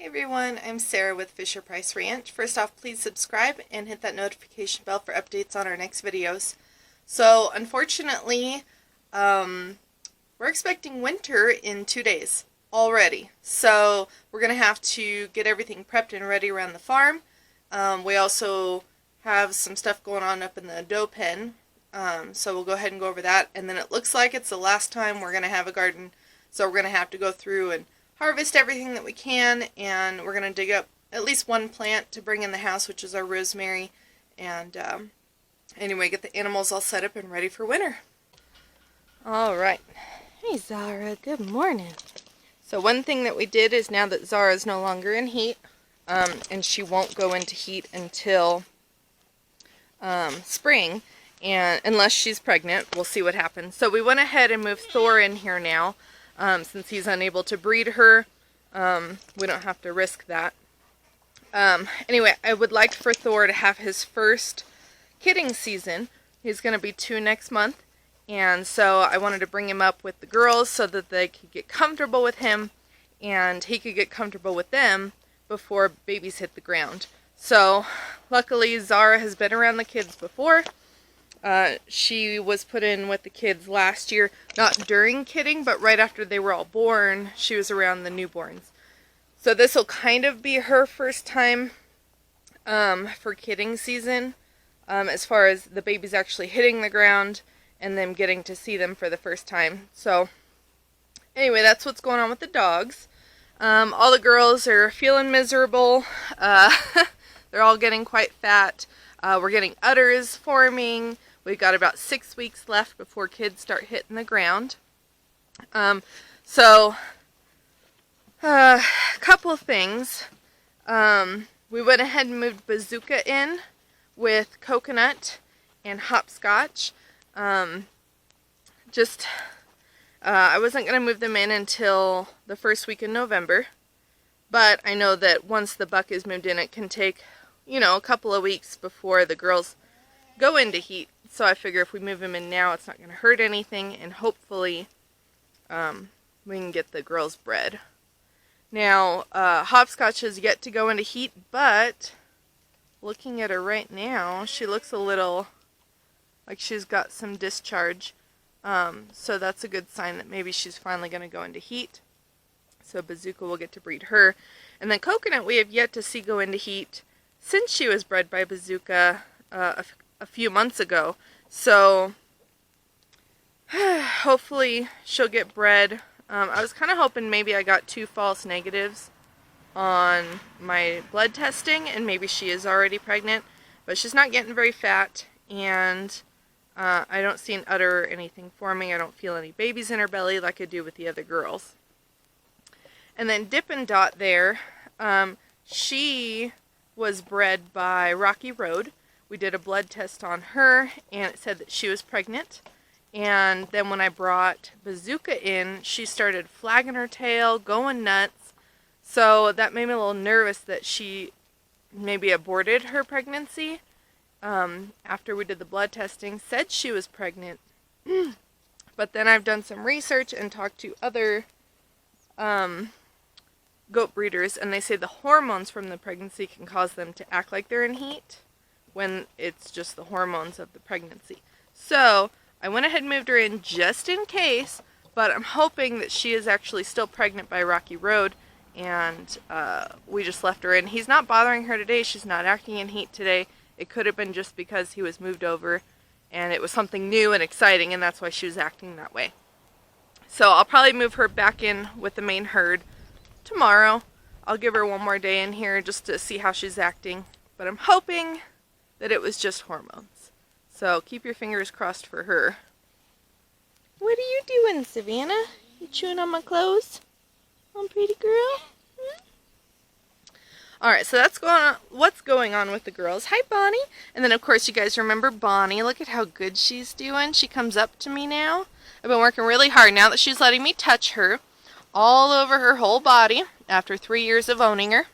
Hey everyone, I'm Sarah with Fisher Price Ranch. First off, please subscribe and hit that notification bell for updates on our next videos. So, unfortunately, we're expecting winter in 2 days already. So, we're going to have to get everything prepped and ready around the farm. We also have some stuff going on up in the doe pen. So, we'll go ahead and go over that. And then it looks like it's the last time we're going to have a garden. So, we're going to have to go through and harvest everything that we can, and we're going to dig up at least one plant to bring in the house, which is our rosemary, and anyway, get the animals all set up and ready for winter. Alright. Hey Zara, good morning. So one thing that we did is now that Zara is no longer in heat, and she won't go into heat until spring, and unless she's pregnant, we'll see what happens. So we went ahead and moved Thor in here now. Since he's unable to breed her, we don't have to risk that. Anyway, I would like for Thor to have his first kidding season. He's going to be 2 next month, and so I wanted to bring him up with the girls so that they could get comfortable with him, and he could get comfortable with them before babies hit the ground. So, luckily, Zara has been around the kids before. She was put in with the kids last year, not during kidding, but right after they were all born. She was around the newborns. So this will kind of be her first time for kidding season, as far as the babies actually hitting the ground and them getting to see them for the first time. So anyway, that's what's going on with the dogs. All the girls are feeling miserable. They're all getting quite fat. We're getting udders forming. We've got about 6 weeks left before kids start hitting the ground. Couple of things. We went ahead and moved Bazooka in with Coconut and Hopscotch. I wasn't going to move them in until the first week in November. But I know that once the buck is moved in, it can take, a couple of weeks before the girls go into heat. So I figure if we move him in now, it's not going to hurt anything, and hopefully we can get the girls bred. Now, Hopscotch has yet to go into heat, but looking at her right now, she looks a little like she's got some discharge. So that's a good sign that maybe she's finally going to go into heat. So Bazooka will get to breed her. And then Coconut we have yet to see go into heat since she was bred by Bazooka a few months ago. So hopefully she'll get bred. I was kind of hoping maybe I got 2 false negatives on my blood testing and maybe she is already pregnant, but she's not getting very fat, and I don't see an udder or anything forming. I don't feel any babies in her belly like I do with the other girls. And then Dippin' Dot there, she was bred by Rocky Road. We did a blood test on her, and it said that she was pregnant. And then when I brought Bazooka in, she started flagging her tail, going nuts. So that made me a little nervous that she maybe aborted her pregnancy. After we did the blood testing, said she was pregnant. But then I've done some research and talked to other goat breeders, and they say the hormones from the pregnancy can cause them to act like they're in heat when it's just the hormones of the pregnancy. So I went ahead and moved her in just in case, but I'm hoping that she is actually still pregnant by Rocky Road, and we just left her in. He's not bothering her today. She's not acting in heat today. It could have been just because he was moved over and it was something new and exciting, and that's why she was acting that way. So I'll probably move her back in with the main herd tomorrow. I'll give her one more day in here just to see how she's acting, but I'm hoping that it was just hormones. So keep your fingers crossed for her. What are you doing, Savannah? You chewing on my clothes? Oh, pretty girl? Alright, so that's what's going on with the girls. Hi, Bonnie. And then, of course, you guys remember Bonnie. Look at how good she's doing. She comes up to me now. I've been working really hard now that she's letting me touch her all over her whole body after 3 years of owning her.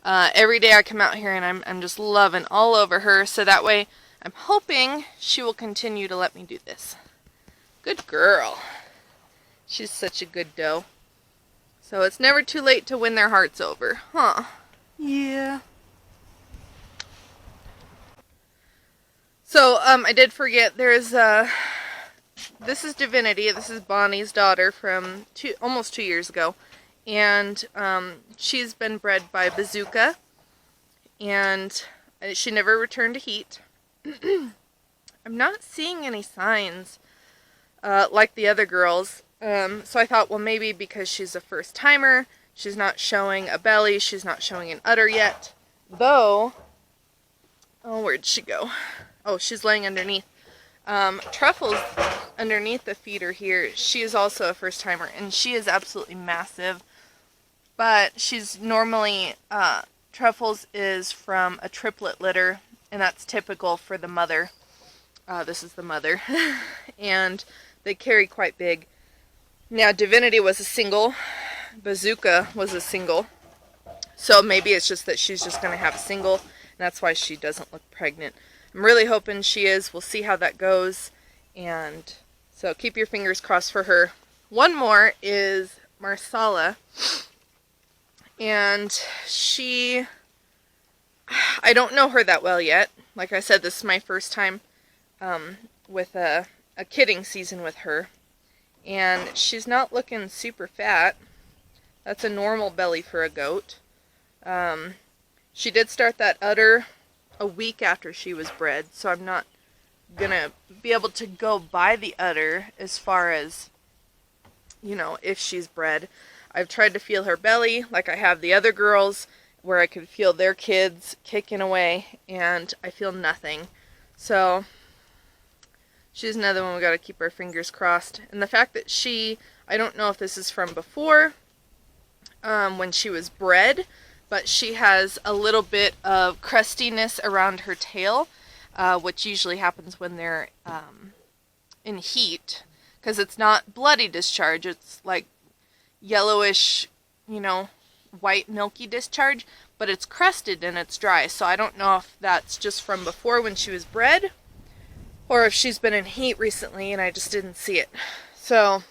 Every day I come out here and I'm just loving all over her, so that way I'm hoping she will continue to let me do this. Good girl. She's such a good doe. So it's never too late to win their hearts over. Huh. Yeah. So, I did forget, there's, this is Divinity. This is Bonnie's daughter from almost 2 years ago. And, she's been bred by Bazooka. And she never returned to heat. I'm not seeing any signs, like the other girls. So I thought, well, maybe because she's a first timer, she's not showing a belly, she's not showing an udder yet. Though, oh, where'd she go? Oh, she's laying underneath. Truffle's underneath the feeder here. She is also a first timer, and she is absolutely massive. But she's normally, Truffle's is from a triplet litter, and that's typical for the mother. This is the mother. And they carry quite big. Now, Divinity was a single. Bazooka was a single. So maybe it's just that she's just going to have a single, and that's why she doesn't look pregnant. I'm really hoping she is. We'll see how that goes. And so keep your fingers crossed for her. One more is Marsala. And she, I don't know her that well yet. Like I said, this is my first time with a kidding season with her. And she's not looking super fat. That's a normal belly for a goat. She did start that udder a week after she was bred, so I'm not gonna be able to go by the udder as far as, you know, if she's bred. I've tried to feel her belly like I have the other girls, where I could feel their kids kicking away, and I feel nothing. So she's another one we got to keep our fingers crossed. And the fact that she, I don't know if this is from before, when she was bred, but she has a little bit of crustiness around her tail, which usually happens when they're in heat, because it's not bloody discharge, it's like yellowish, you know, white milky discharge, but it's crusted and it's dry. So I don't know if that's just from before when she was bred, or if she's been in heat recently and I just didn't see it. So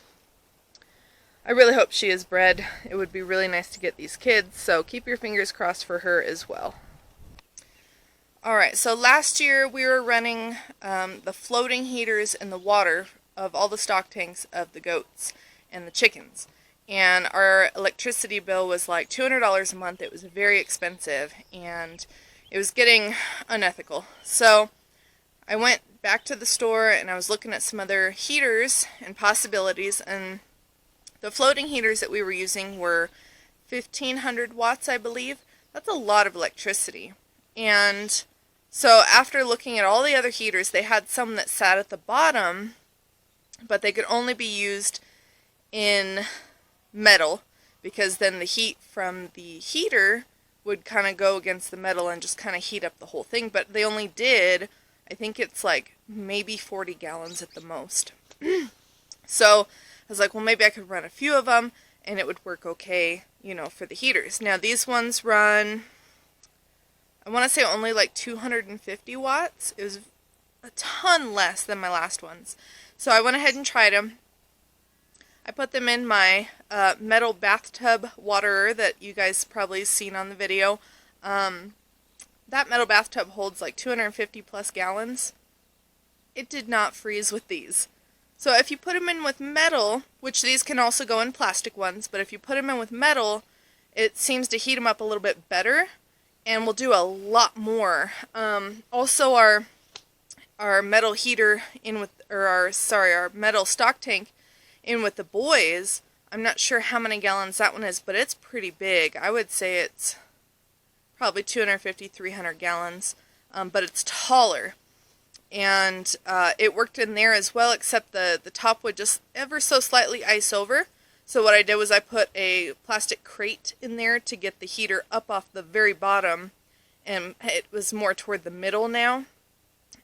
I really hope she is bred. It would be really nice to get these kids, so keep your fingers crossed for her as well. Alright, so last year we were running the floating heaters in the water of all the stock tanks of the goats and the chickens. And our electricity bill was like $200 a month. It was very expensive, and it was getting unethical. So I went back to the store and I was looking at some other heaters and possibilities, and the floating heaters that we were using were 1500 watts, I believe. That's a lot of electricity. And so after looking at all the other heaters, they had some that sat at the bottom, but they could only be used in metal, because then the heat from the heater would kind of go against the metal and just kind of heat up the whole thing. But they only did, I think it's like maybe 40 gallons at the most. So I was like, well, maybe I could run a few of them and it would work okay, you know, for the heaters. Now these ones run, I want to say only like 250 watts. It was a ton less than my last ones. So I went ahead and tried them. I put them in my metal bathtub waterer that you guys probably seen on the video. That metal bathtub holds like 250 plus gallons. It did not freeze with these. So if you put them in with metal, which these can also go in plastic ones, but if you put them in with metal, it seems to heat them up a little bit better and will do a lot more. Also our metal heater in with, or our metal stock tank in with the boys, I'm not sure how many gallons that one is, but it's pretty big. I would say it's probably 250, 300 gallons, but it's taller. And it worked in there as well, except the top would just ever so slightly ice over. So what I did was I put a plastic crate in there to get the heater up off the very bottom, and it was more toward the middle now,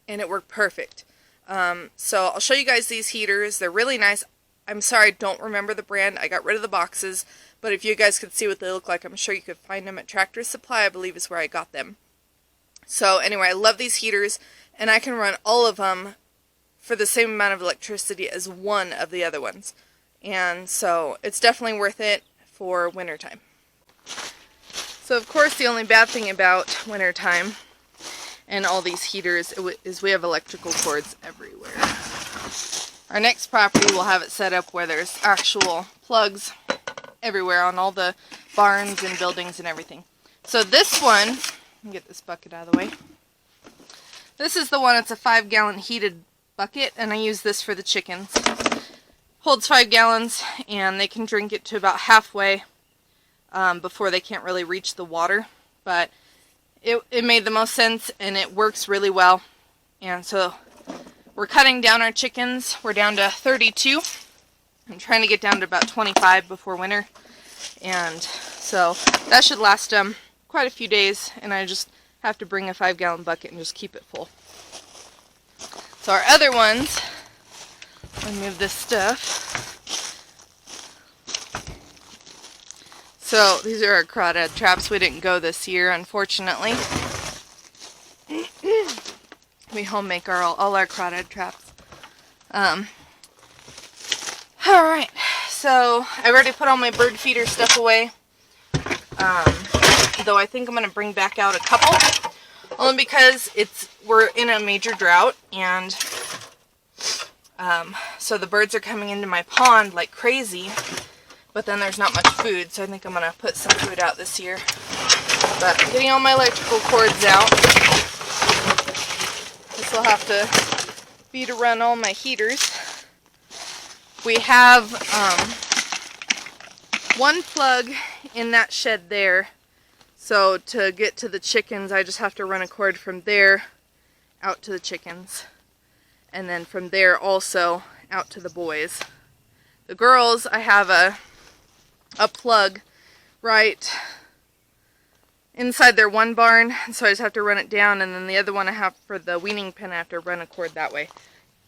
and it worked perfect. So I'll show you guys these heaters. They're really nice. I'm sorry, I don't remember the brand. I got rid of the boxes, but if you guys could see what they look like, I'm sure you could find them at Tractor Supply, I believe is where I got them. So anyway, I love these heaters, and I can run all of them for the same amount of electricity as one of the other ones. And so it's definitely worth it for wintertime. So of course the only bad thing about wintertime and all these heaters is we have electrical cords everywhere. Our next property will have it set up where there's actual plugs everywhere on all the barns and buildings and everything. So this one, let me get this bucket out of the way. This is the one, it's a 5-gallon heated bucket, and I use this for the chickens. Holds 5 gallons, and they can drink it to about halfway before they can't really reach the water. But it made the most sense, and it works really well. And so we're cutting down our chickens. We're down to 32. I'm trying to get down to about 25 before winter. And so that should last them quite a few days, and I just have to bring a 5-gallon bucket and just keep it full. So our other ones, let me move this stuff. So these are our crawdad traps. We didn't go this year, unfortunately. We home make all our crawdad traps. Alright, so I already put all my bird feeder stuff away. Though I think I'm going to bring back out a couple. Only because we're in a major drought, and so the birds are coming into my pond like crazy, but then there's not much food, so I think I'm going to put some food out this year. But I'm getting all my electrical cords out. This will have to be to run all my heaters. We have one plug in that shed there. So to get to the chickens, I just have to run a cord from there out to the chickens. And then from there also out to the boys. The girls, I have a plug right inside their one barn. So I just have to run it down. And then the other one I have for the weaning pen, I have to run a cord that way.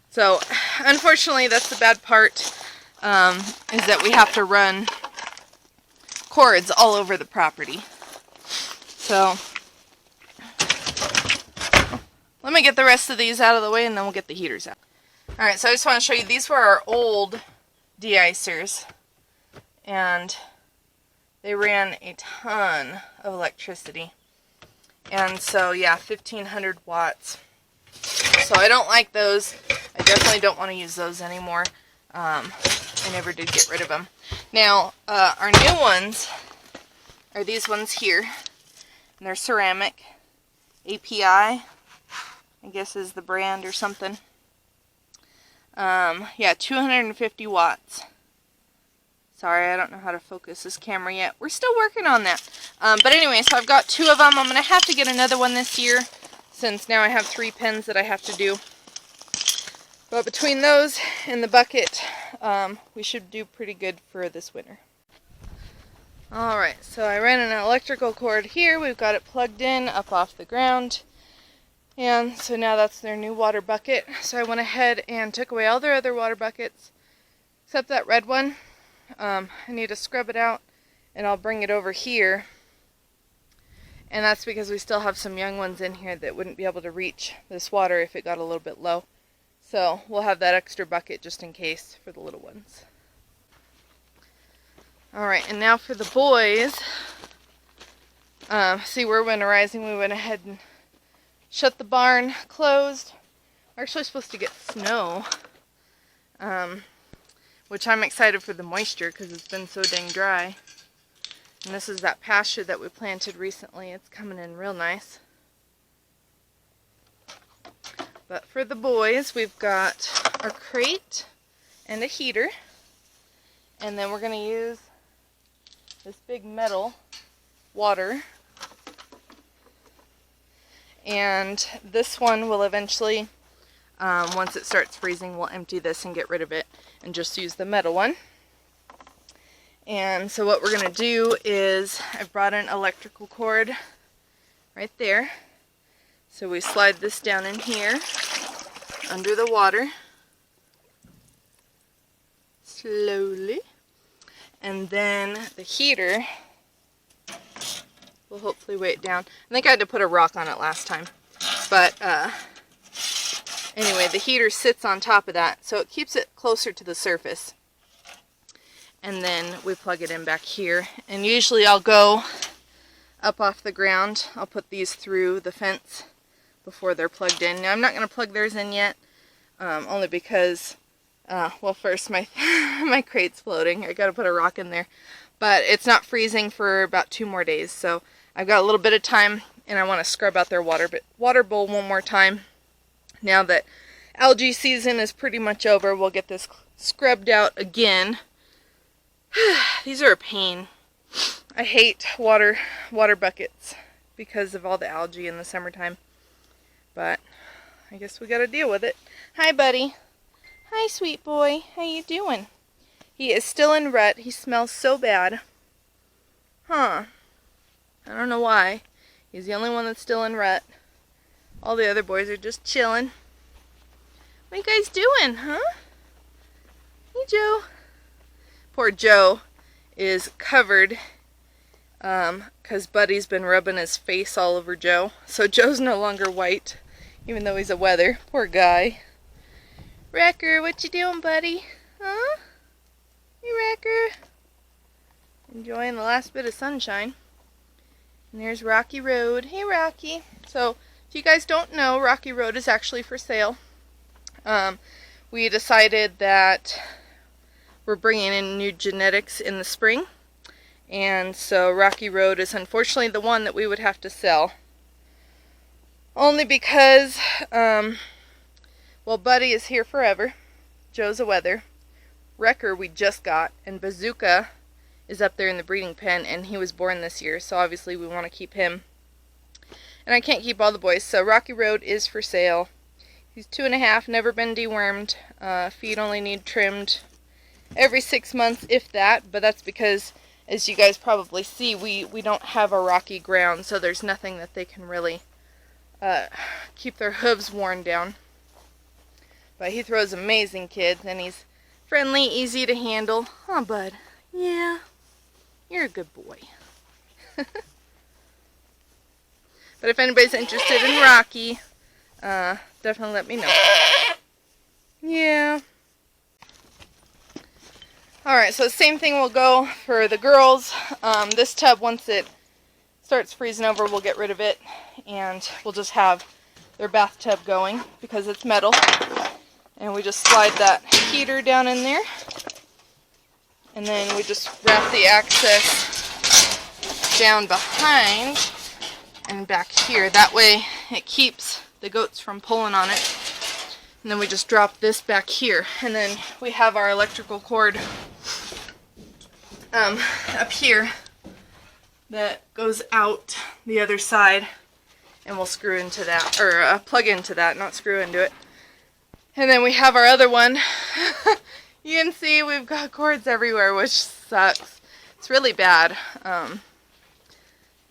So unfortunately, that's the bad part, is that we have to run cords all over the property. So, let me get the rest of these out of the way, and then we'll get the heaters out. Alright, so I just want to show you, these were our old de-icers, and they ran a ton of electricity. And so, yeah, 1500 watts. So I don't like those. I definitely don't want to use those anymore. I never did get rid of them. Now, our new ones are these ones here. And they're ceramic. API, I guess is the brand or something. Yeah, 250 watts. Sorry, I don't know how to focus this camera yet. We're still working on that. But anyway, so I've got 2 of them. I'm going to have to get another one this year, since now I have 3 pens that I have to do. But between those and the bucket, we should do pretty good for this winter. Alright, so I ran an electrical cord here. We've got it plugged in up off the ground. And so now that's their new water bucket. So I went ahead and took away all their other water buckets, except that red one. I need to scrub it out, and I'll bring it over here. And that's because we still have some young ones in here that wouldn't be able to reach this water if it got a little bit low. So we'll have that extra bucket just in case for the little ones. Alright, and now for the boys. See, we're winterizing. We went ahead and shut the barn closed. We're actually supposed to get snow. Which I'm excited for the moisture because it's been so dang dry. And this is that pasture that we planted recently. It's coming in real nice. But for the boys, we've got our crate and a heater. And then we're going to use this big metal water. And this one will eventually, once it starts freezing, we'll empty this and get rid of it and just use the metal one. And so what we're going to do is, I've brought an electrical cord right there. So we slide this down in here, under the water, slowly. And then the heater will hopefully weigh it down. I think I had to put a rock on it last time. But anyway, the heater sits on top of that, so it keeps it closer to the surface. and then we plug it in back here. And usually I'll go up off the ground. I'll put these through the fence before they're plugged in. Now I'm not going to plug theirs in yet, only because, well, first my my crate's floating. I got to put a rock in there, but it's not freezing for about 2 more days, so I've got a little bit of time, and I want to scrub out their water bowl one more time. Now that algae season is pretty much over, we'll get this scrubbed out again. These are a pain. I hate water buckets because of all the algae in the summertime. But I guess we gotta deal with it. Hi, buddy. Hi, sweet boy. How you doing? He is still in rut. He smells so bad. Huh. I don't know why. He's the only one that's still in rut. All the other boys are just chilling. What you guys doing, huh? Hey, Joe. Poor Joe is covered because Buddy's been rubbing his face all over Joe. So Joe's no longer white, even though he's a weather. Poor guy. Wrecker, what you doing, buddy? Huh? Hey, Wrecker. Enjoying the last bit of sunshine. And there's Rocky Road. Hey, Rocky. So, if you guys don't know, Rocky Road is actually for sale. We decided that we're bringing in new genetics in the spring. And so Rocky Road is unfortunately the one that we would have to sell. Only because, well, Buddy is here forever. Joe's a weather. Wrecker we just got. And Bazooka is up there in the breeding pen, and he was born this year. So obviously we want to keep him. And I can't keep all the boys. So Rocky Road is for sale. He's 2.5, never been dewormed. Feet only need trimmed every 6 months, if that. But that's because, as you guys probably see, we don't have a rocky ground, so there's nothing that they can really keep their hooves worn down. But he throws amazing kids, and he's friendly, easy to handle. Huh, bud? Yeah, you're a good boy. But if anybody's interested in Rocky, definitely let me know. Yeah. Alright, so the same thing will go for the girls. This tub, once it starts freezing over, we'll get rid of it. And we'll just have their bathtub going because it's metal. And we just slide that heater down in there. And then we just wrap the access down behind and back here. That way it keeps the goats from pulling on it. And then we just drop this back here. And then we have our electrical cord up here that goes out the other side. And we'll screw into that, or plug into that, not screw into it. And then we have our other one. You can see we've got cords everywhere, which sucks. It's really bad.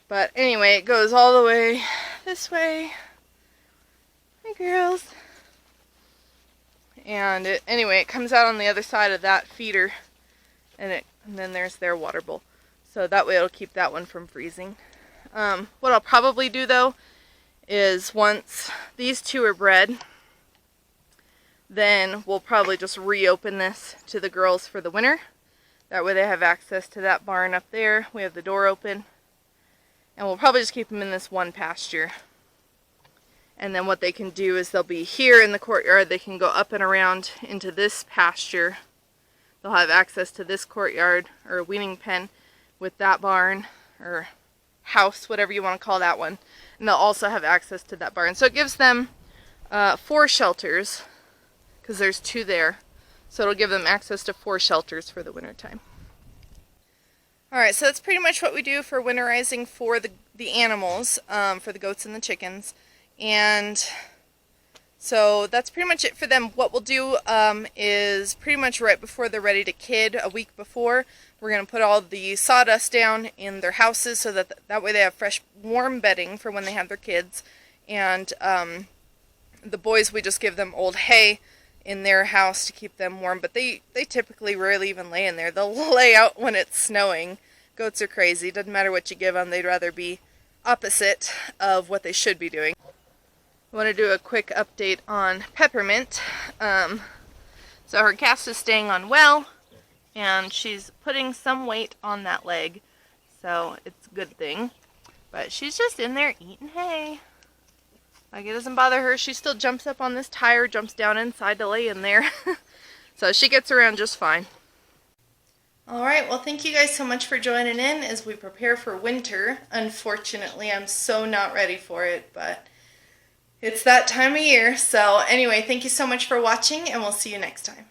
But anyway, it goes all the way this way. Hi, girls. And anyway, it comes out on the other side of that feeder, and then there's their water bowl. So that way it'll keep that one from freezing. What I'll probably do though is once these two are bred, then we'll probably just reopen this to the girls for the winter. That way they have access to that barn up there. We have the door open. And we'll probably just keep them in this one pasture. And then what they can do is they'll be here in the courtyard. They can go up and around into this pasture. They'll have access to this courtyard or a weaning pen with that barn or house, whatever you want to call that one. And they'll also have access to that barn. So it gives them 4 shelters, because there's 2 there. So it'll give them access to 4 shelters for the winter time. Alright, so that's pretty much what we do for winterizing for the animals, for the goats and the chickens. And so that's pretty much it for them. What we'll do is pretty much right before they're ready to kid, a week before, we're going to put all the sawdust down in their houses so that way they have fresh, warm bedding for when they have their kids. And the boys, we just give them old hay in their house to keep them warm, but they typically rarely even lay in there. They'll lay out when it's snowing. Goats are crazy. Doesn't matter what you give them, they'd rather be opposite of what they should be doing. I want to do a quick update on Peppermint. So her cast is staying on well, and she's putting some weight on that leg, so it's a good thing. But she's just in there eating hay. Like, it doesn't bother her. She still jumps up on this tire, jumps down inside to lay in there. So she gets around just fine. Alright, well, thank you guys so much for joining in as we prepare for winter. Unfortunately, I'm so not ready for it, but it's that time of year. So anyway, thank you so much for watching, and we'll see you next time.